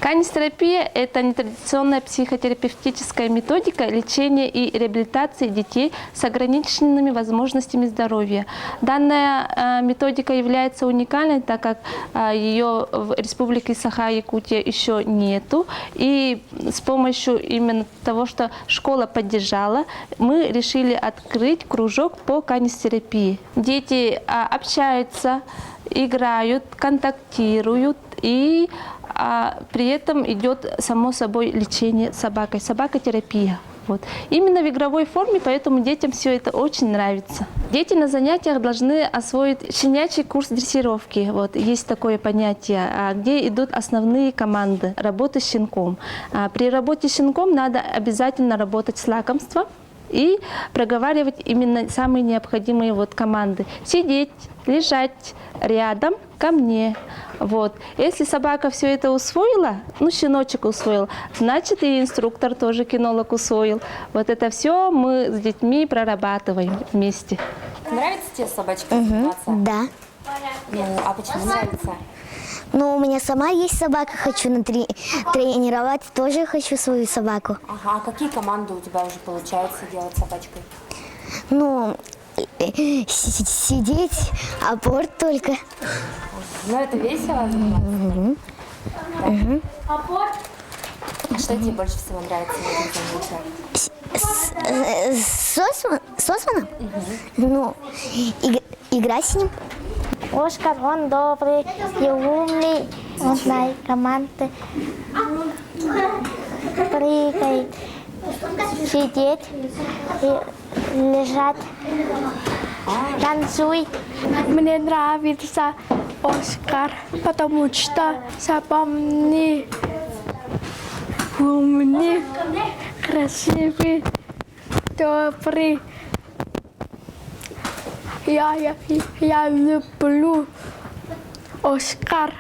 Канистерапия – это нетрадиционная психотерапевтическая методика лечения и реабилитации детей с ограниченными возможностями здоровья. Данная методика является уникальной, так как ее в Республике Саха-Якутия еще нету. И с помощью именно того, что школа поддержала, мы решили открыть кружок по канистерапии. Дети общаются, играют, контактируют, и при этом идет само собой лечение собакой, собакотерапия. Вот. Именно в игровой форме, поэтому детям все это очень нравится. Дети на занятиях должны освоить щенячий курс дрессировки. Вот. Есть такое понятие, где идут основные команды работы с щенком. При работе с щенком надо обязательно работать с лакомством и проговаривать именно самые необходимые команды. Сидеть, лежать рядом, ко мне. Вот. Если собака все это усвоила, щеночек усвоил, значит и инструктор тоже, кинолог, усвоил. Вот это все мы с детьми прорабатываем вместе. Нравится тебе с собачкой заниматься? Да. А почему нравится? У меня сама есть собака, хочу тренировать, тоже хочу свою собаку. Ага, а какие команды у тебя уже получается делать с собачкой? Сидеть, апорт только. Это весело заниматься? А что тебе больше всего нравится в этом занятии? С Османом? Играть с ним. Оскар, он добрый и умный, он знает команды, прыгает, сидеть и лежать, танцуй. Мне нравится Оскар, потому что забавный, умный, красивый, добрый. Я люблю Оскар.